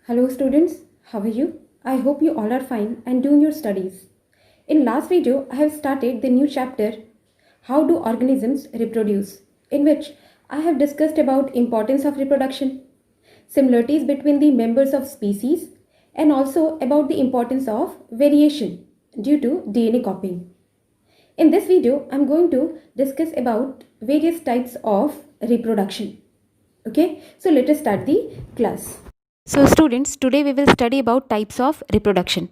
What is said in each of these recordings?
Hello students, how are you? I hope you all are fine and doing your studies. In last video, I have started the new chapter, How do organisms reproduce, in which I have discussed about importance of reproduction, similarities between the members of species, and also about the importance of variation due to DNA copying. In this video, I'm going to discuss about various types of reproduction. Okay, so let us start the class. So students, today we will study about types of reproduction.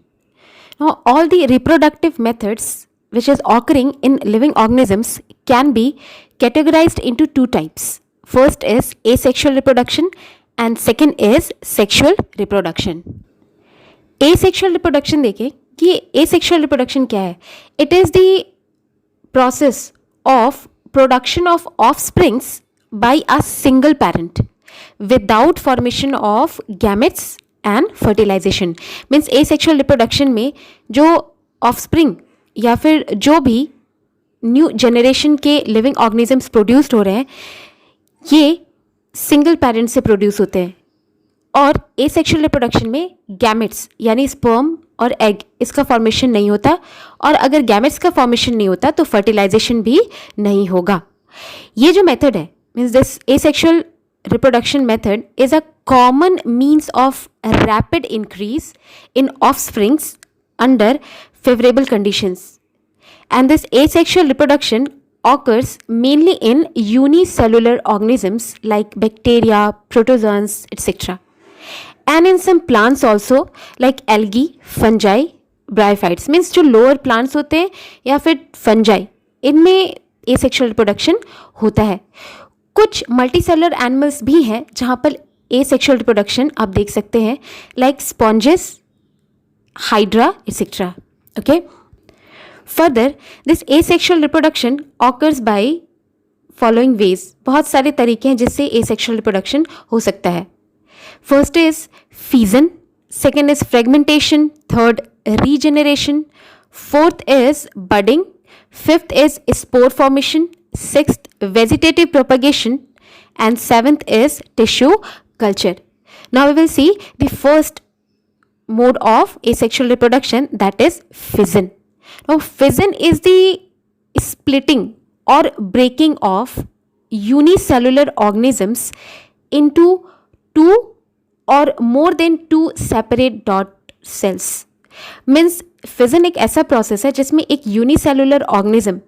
Now all the reproductive methods which is occurring in living organisms can be categorized into two types. First is asexual reproduction and second is sexual reproduction. Asexual reproduction देखें कि asexual reproduction क्या है. It is the process of production of offsprings by a single parent without formation of gametes and fertilization. Means asexual reproduction में जो offspring या फिर जो भी न्यू जनरेशन के लिविंग ऑर्गेनिजम्स प्रोड्यूस्ड हो रहे हैं ये सिंगल पेरेंट से प्रोड्यूस होते हैं. और एसेक्सुअल रिप्रोडक्शन में गैमेट्स यानी स्पर्म और एग इसका फॉर्मेशन नहीं होता, और अगर गैमेट्स का फॉर्मेशन नहीं होता तो फर्टिलाइजेशन भी नहीं होगा. ये जो मेथड है means this asexual reproduction method is a common means of rapid increase in offsprings under favorable conditions, and this asexual reproduction occurs mainly in unicellular organisms like bacteria, protozoans, etc., and in some plants also like algae, fungi, bryophytes. means जो lower plants होते हैं या फिर fungi इनमें asexual reproduction होता है. कुछ multicellular animals भी हैं जहाँ पर एसेक्सुअल रिप्रोडक्शन आप देख सकते हैं like sponges, hydra etcetera. Okay, further this asexual reproduction occurs by following veg. बहुत सारे तरीके हैं जिससे एसेक्सुअल रिप्रोडक्शन हो सकता है. First is fission, second is fragmentation, third regeneration, fourth is budding, fifth is spore formation, sixth vegetative propagation, and seventh is tissue culture. Now we will see the first mode of asexual reproduction, that is fission. Now fission is the splitting or breaking of unicellular organisms into two or more than two separate dot cells. means fission एक ऐसा process है जिसमें एक unicellular organism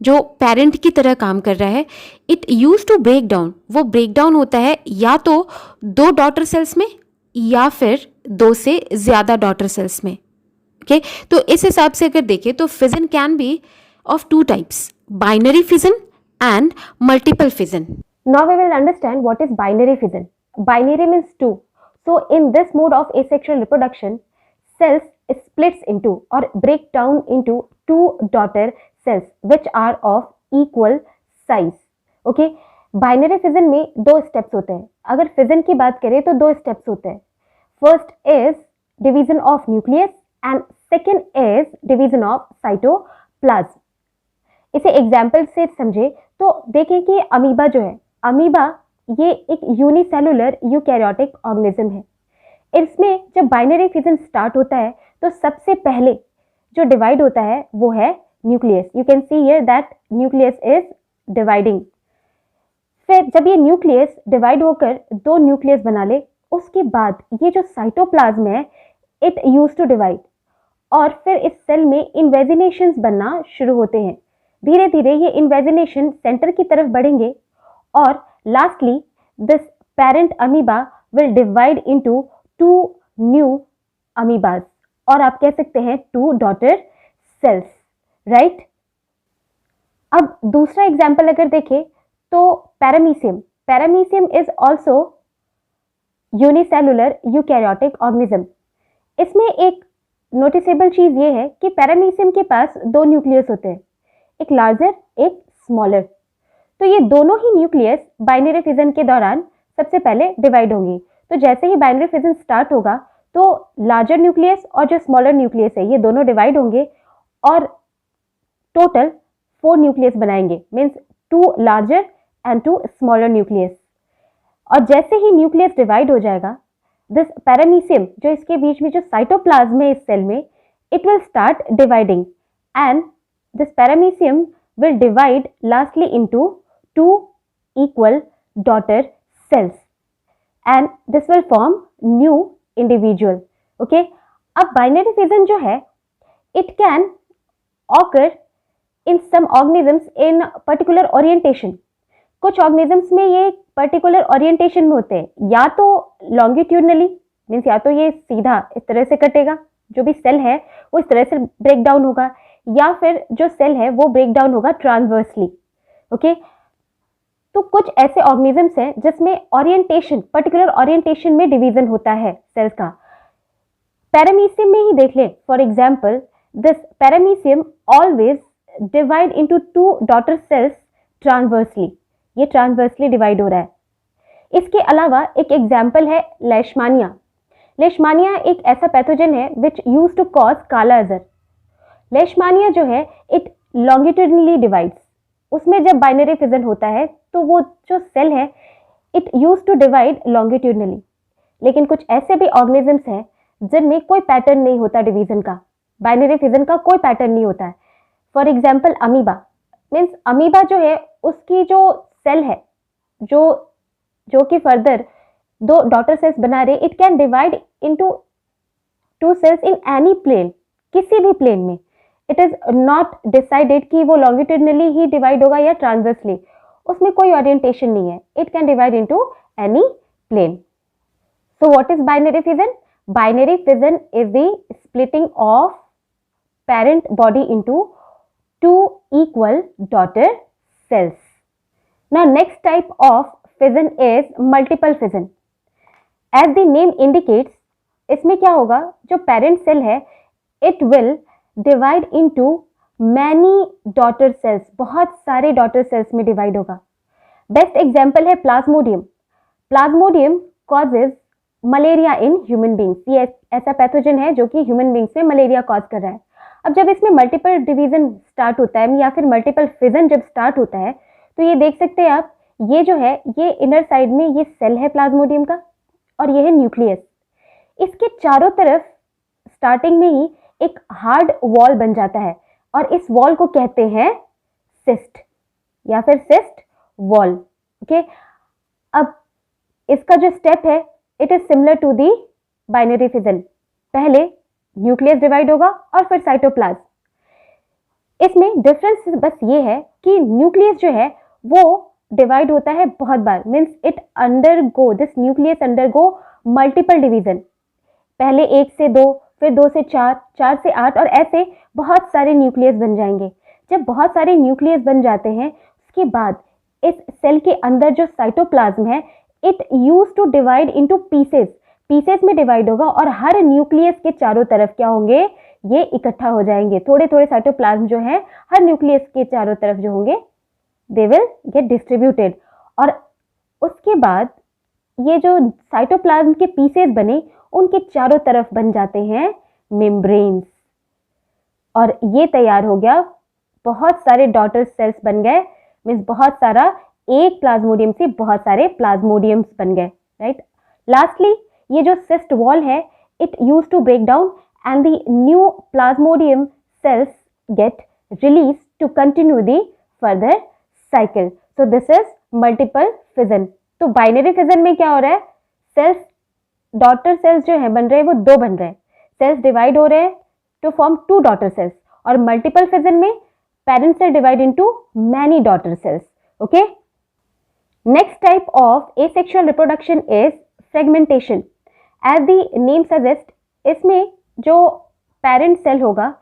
जो parent की तरह काम कर रहा है, it use to break down. वो ब्रेक डाउन होता है या तो दो डॉटर सेल्स में या फिर दो से ज़्यादा डॉटर सेल्स में. ओके, तो इस हिसाब से अगर देखें तो fission can be of two types, binary fission and multiple fission. Now we will understand what is binary fission. Binary means two. So in this mode of asexual reproduction, cells splits into or break down into two daughter cells which are of equal size. Okay, binary fission में दो steps होते हैं. अगर fission की बात करें तो दो steps होते हैं. First is division of nucleus and second is division of cytoplasm. इसे एग्जाम्पल से समझे तो देखें कि अमीबा जो है, अमीबा ये एक यूनिसेलुलर यूकैरियोटिक ऑर्गेनिज्म है. इसमें जब बाइनरी फिजन स्टार्ट होता है तो सबसे पहले जो डिवाइड होता है वो है nucleus. You can see here that nucleus is dividing. फिर जब ये न्यूक्लियस डिवाइड होकर दो न्यूक्लियस बना ले, उसके बाद ये जो साइटोप्लाज्म है इट यूज टू डिवाइड, और फिर इस सेल में इन्वेजिनेशंस बनना शुरू होते हैं. धीरे धीरे ये इन्वेजिनेशन सेंटर की तरफ बढ़ेंगे और lastly this parent amoeba will divide into two new amoebas, और आप कह सकते हैं टू डॉटर सेल्स, राइट. अब दूसरा एग्जाम्पल अगर देखें तो paramecium. Paramecium is also unicellular eukaryotic organism. इसमें एक नोटिसेबल चीज ये है कि पैरामीशियम के पास दो न्यूक्लियस होते हैं, एक लार्जर एक स्मॉलर. तो ये दोनों ही न्यूक्लियस बाइनरी फिजन के दौरान सबसे पहले डिवाइड होंगी. तो जैसे ही बाइनरी फिजन स्टार्ट होगा तो लार्जर न्यूक्लियस और जो स्मॉलर न्यूक्लियस है ये दोनों डिवाइड होंगे और टोटल 4 न्यूक्लियस बनाएंगे. Means 2 larger and 2 smaller nucleus. और जैसे ही न्यूक्लियस डिवाइड हो जाएगा दिस पैरामीशियम जो इसके बीच में जो साइटोप्लाज्म है इस सेल में, it will start dividing and this paramecium will divide lastly into two equal daughter cells and this will form new individual. Okay, अब binary fission जो है it can occur in some organisms in particular orientation. कुछ organisms में ये particular orientation में होते हैं, या तो longitudinally मीन्स या तो ये सीधा इस तरह से कटेगा, जो भी सेल है वो इस तरह से ब्रेक डाउन होगा, या फिर जो सेल है वो ब्रेक डाउन होगा ट्रांसवर्सली. ओके, तो कुछ ऐसे ऑर्गेनिजम्स हैं जिसमें ओरिएंटेशन, पर्टिकुलर ओरिएंटेशन में डिवीजन होता है सेल्स का. पैरामीशियम में ही देख लें, for example this paramecium always divide into to daughter cells transversely. ये ट्रांसवर्सली डिवाइड हो रहा है. इसके अलावा एक एग्जाम्पल है लेशमानिया. लेशमानिया एक ऐसा पैथोजन है विच यूज टू कॉज काला अजर. लेशमानिया जो है इट लॉन्गिट्यूडनली डिवाइड्स. उसमें जब बाइनरी फिजन होता है तो वो जो सेल है it use to divide longitudinally. लेकिन कुछ ऐसे भी ऑर्गेनिजम्स हैं जिनमें कोई पैटर्न नहीं होता डिवीजन का, बाइनरी फिजन का कोई पैटर्न नहीं होता है. For example amoeba. Means amoeba जो है उसकी जो सेल है जो कि फर्दर दो डॉटर सेल्स बना रहे, it can divide into two cells in any plane, किसी भी प्लेन में. इट इज नॉट डिसाइडेड कि वो लॉन्गिट्यूडनली ही डिवाइड होगा या ट्रांसवर्सली, उसमें कोई ओरिएंटेशन नहीं है. It can divide into any plane. So what is binary fission? Binary fission is the splitting of parent body into two equal daughter cells. Now next type of fission is multiple fission. As the name indicates, इसमें क्या होगा, जो parent cell है it will divide into many daughter cells, बहुत सारे daughter cells में divide होगा. Best example है plasmodium. Plasmodium causes malaria in human beings. ये ऐसा पैथोजन है जो कि ह्यूमन बींग्स में मलेरिया कॉज कर रहा है. अब जब इसमें मल्टीपल डिवीजन स्टार्ट होता है या फिर मल्टीपल फिजन जब स्टार्ट होता है तो ये देख सकते हैं आप, ये जो है ये इनर साइड में ये सेल है प्लाज्मोडियम का और ये है न्यूक्लियस. इसके चारों तरफ स्टार्टिंग में ही एक हार्ड वॉल बन जाता है और इस वॉल को कहते हैं सिस्ट या फिर सिस्ट वॉल. ओके, अब इसका जो स्टेप है it is similar to the binary fission. पहले न्यूक्लियस डिवाइड होगा और फिर साइटोप्लाज्म. इसमें डिफरेंस बस ये है कि न्यूक्लियस जो है वो डिवाइड होता है बहुत बार. Means it undergo, this nucleus undergo multiple division. पहले 1 से 2, फिर 2 से 4, 4 से 8 और ऐसे बहुत सारे न्यूक्लियस बन जाएंगे. जब बहुत सारे न्यूक्लियस बन जाते हैं उसके बाद इस सेल के अंदर जो साइटोप्लाज्म है it use to divide into pieces. Pieces में डिवाइड होगा और हर न्यूक्लियस के चारों तरफ क्या होंगे, ये इकट्ठा हो जाएंगे. थोड़े थोड़े साइटोप्लाज्म जो है हर न्यूक्लियस के चारों तरफ जो होंगे दे विल गेट डिस्ट्रीब्यूटेड. और उसके बाद ये जो साइटोप्लाज्म के पीसेस बने उनके चारों तरफ बन जाते हैं मेम्ब्रेन्स और ये तैयार हो गया. बहुत सारे डॉटर सेल्स बन गए. मीन्स बहुत सारा, एक प्लाज्मोडियम से बहुत सारे प्लाज्मोडियम्स बन गए. राइट. लास्टली ये जो सिस्ट वॉल है it use to break down and the new plasmodium cells get release to continue the further cycle. So this is multiple fission. तो बाइनरी फिजन में क्या हो रहा है, सेल्स, डॉटर सेल्स जो है बन रहे हैं वो 2 बन रहे हैं. सेल्स डिवाइड हो रहे हैं टू फॉर्म 2 डॉटर सेल्स. और मल्टीपल फिजन में parent cell divide into many daughter cells. Okay. Next type of asexual reproduction is fragmentation. As the name suggest, इसमें जो पेरेंट सेल होगा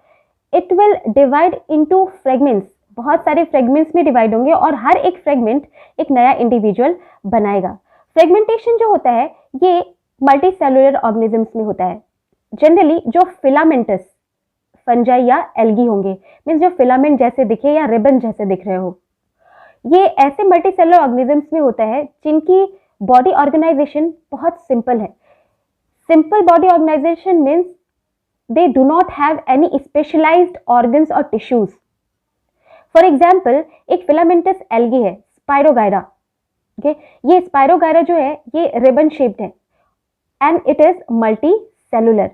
it will divide into fragments. बहुत सारे fragments में divide होंगे और हर एक फ्रेगमेंट एक नया इंडिविजुअल बनाएगा. फ्रेगमेंटेशन जो होता है ये मल्टी सेलुलर ऑर्गेनिजम्स में होता है. जनरली जो फिलामेंटस फंजाई या एल्गी होंगे, मीन्स जो फिलामेंट जैसे दिखे या रिबन जैसे दिख रहे हो, ये ऐसे मल्टी सेलुलर ऑर्गेनिजम्स में होता है जिनकी बॉडी ऑर्गेनाइजेशन बहुत सिंपल है. Simple body organisation means they do not have any specialized organs or tissues. For example एक फिलामेंटस एल्गी है स्पाइरोगायरा. ओके, ये स्पाइरोगायरा जो है ये रिबन शेप्ड है and it is multicellular.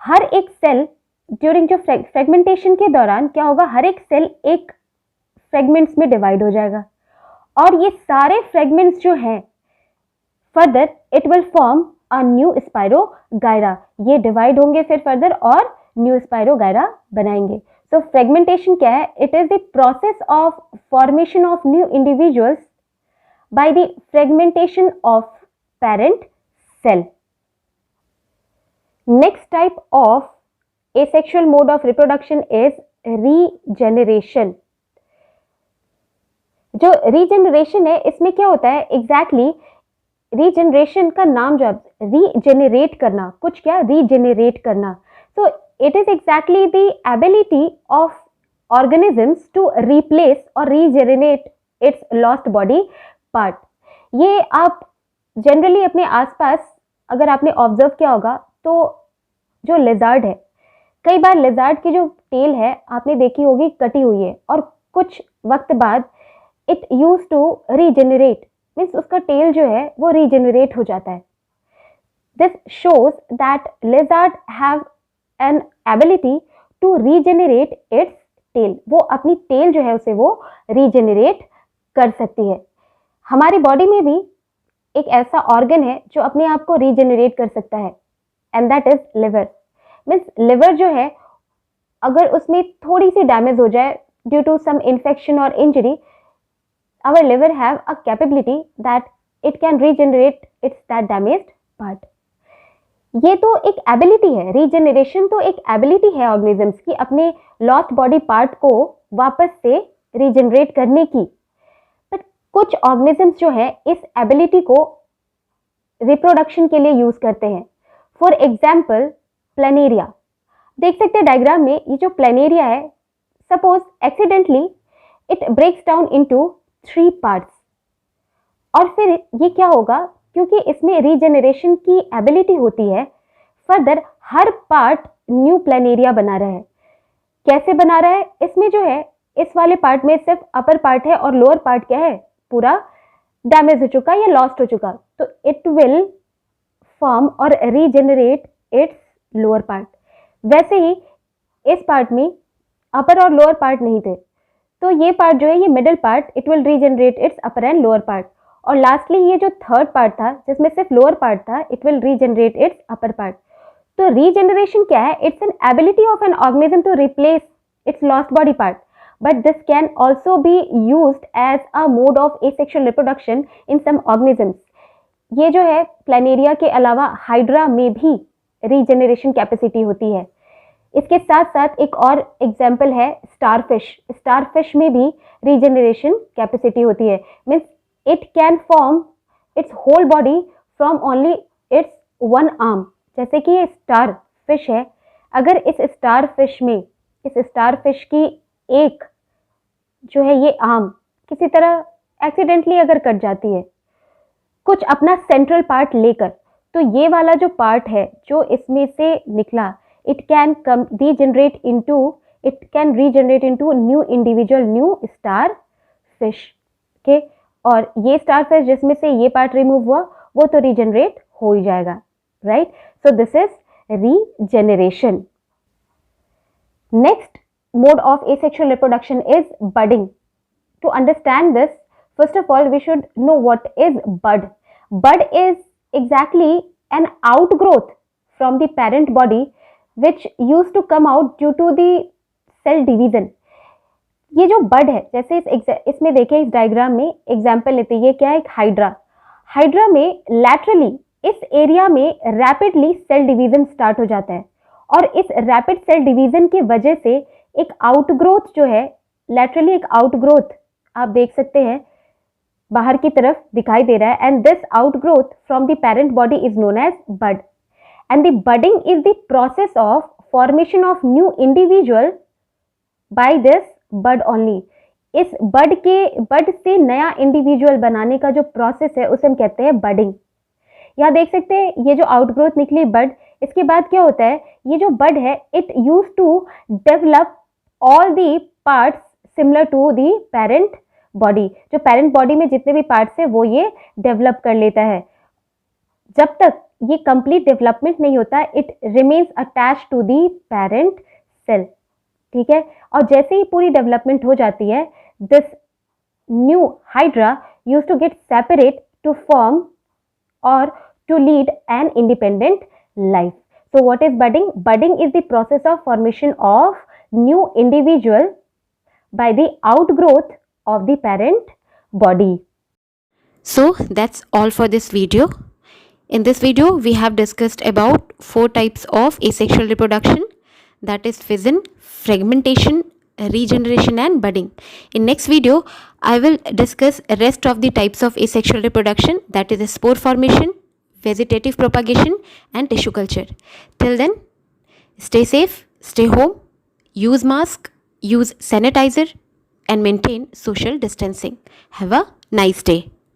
हर एक सेल ड्यूरिंग जो फ्रेगमेंटेशन के दौरान क्या होगा, हर एक सेल एक फ्रेगमेंट्स में डिवाइड हो जाएगा और ये सारे फ्रेगमेंट्स जो हैं further it will form a new spirogyra. ये डिवाइड होंगे फिर फर्दर और न्यू स्पाइरोगायरा बनाएंगे। सो फ्रेगमेंटेशन क्या है? It is the process of formation of new individuals by the fragmentation of parent cell. Next type of asexual mode of reproduction is regeneration. जो regeneration है इसमें क्या होता है एग्जैक्टली रीजेनरेशन का नाम जो रीजेनरेट करना, कुछ क्या रीजेनरेट करना। So it is exactly the ability of organisms to replace और regenerate its lost body part. ये आप जनरली अपने आसपास अगर आपने ऑब्जर्व किया होगा तो जो लिजार्ड है, कई बार लिजार्ड की जो टेल है आपने देखी होगी कटी हुई है और कुछ वक्त बाद it use to regenerate, means उसका टेल जो है वो रीजेनरेट हो जाता है। This shows that lizard have an ability to regenerate its tail. वो अपनी टेल जो है उसे वो रीजेनरेट कर सकती है। हमारी बॉडी में भी एक ऐसा ऑर्गन है जो अपने आप को रीजेनरेट कर सकता है and that is liver. Means liver जो है अगर उसमें थोड़ी सी डैमेज हो जाए ड्यू टू सम इन्फेक्शन और injury, our liver have a capability that it can regenerate its that damaged part. ये तो एक एबिलिटी है, रीजेनरेशन तो एक एबिलिटी है ऑर्गेनिजम्स की अपने लॉस्ट बॉडी पार्ट को वापस से रीजेनरेट करने की। कुछ ऑर्गेनिजम्स जो है इस एबिलिटी को रिप्रोडक्शन के लिए यूज करते हैं। फॉर एग्जाम्पल प्लेनेरिया, देख सकते हैं डायग्राम में, ये जो प्लेनेरिया है suppose accidentally it breaks down into 3 parts और फिर ये क्या होगा, क्योंकि इसमें रीजेनरेशन की एबिलिटी होती है, फर्दर हर पार्ट न्यू प्लेनेरिया बना रहा है। कैसे बना रहा है? इसमें जो है इस वाले पार्ट में सिर्फ अपर पार्ट है और लोअर पार्ट क्या है, पूरा डैमेज हो चुका या लॉस्ट हो चुका, तो इट विल फॉर्म और रीजेनरेट इट्स लोअर पार्ट। वैसे ही इस पार्ट में अपर और लोअर पार्ट नहीं थे, तो ये पार्ट जो है ये middle part it will regenerate its upper and lower part, और लास्टली ये जो थर्ड पार्ट था जिसमें सिर्फ लोअर पार्ट था it will regenerate its upper part. तो रीजेनरेशन क्या है? It's an ability of an organism to replace its lost body part, but this can also be used as a mode of asexual reproduction in some organisms. ये जो है planaria के अलावा hydra में भी रीजेनरेशन कैपेसिटी होती है। इसके साथ साथ एक और एग्जाम्पल है स्टारफिश। स्टारफिश में भी रीजेनरेशन कैपेसिटी होती है, means it can form its whole body from only its one arm. जैसे कि ये स्टार फिश है, अगर इस स्टार फिश की एक जो है ये आर्म किसी तरह एक्सीडेंटली अगर कट जाती है कुछ अपना सेंट्रल पार्ट लेकर, तो ये वाला जो पार्ट है जो इसमें से निकला it can regenerate into new individual new star fish के, और ये स्टार फिश जिसमें से ये पार्ट रिमूव हुआ वो तो रीजनरेट हो ही जाएगा, right. So this is regeneration. Next mode of asexual reproduction is budding. To understand this, first of all we should know what is bud. Bud is exactly an outgrowth from the parent body which used to come out due to the cell division. ये जो bud है, जैसे इसमें देखें इस diagram में example लेते हैं, ये क्या है, एक हाइड्रा में लैटरली इस एरिया में रैपिडली सेल डिवीजन स्टार्ट हो जाता है और इस रैपिड सेल डिवीजन की वजह से एक आउटग्रोथ जो है, लैटरली एक आउटग्रोथ आप देख सकते हैं बाहर की तरफ दिखाई दे रहा है, and this outgrowth from the parent body is known as bud, and the budding is the process of formation of new individual by this bud only. इस बड से नया इंडिविजुअल बनाने का जो प्रोसेस है उसे हम कहते हैं बडिंग। यहाँ देख सकते हैं ये जो आउटग्रोथ निकली बड, इसके बाद क्या होता है, ये जो बड है it use to develop all the parts similar to the parent body. जो पेरेंट बॉडी में जितने भी पार्ट्स है वो ये डेवलप कर लेता है। जब तक ये कंप्लीट डेवलपमेंट नहीं होता, it remains attach to the parent cell, ठीक है। और जैसे ही पूरी डेवलपमेंट हो जाती है, this new hydra use to get separate to form or to lead an independent life. So what is budding? Budding is the process of formation of new individual by the outgrowth of the parent body. So that's all for this video. In this video, we have discussed about 4 types of asexual reproduction, that is fission, fragmentation, regeneration and budding. In next video, I will discuss rest of the types of asexual reproduction, that is spore formation, vegetative propagation and tissue culture. Till then, stay safe, stay home, use mask, use sanitizer and maintain social distancing. Have a nice day.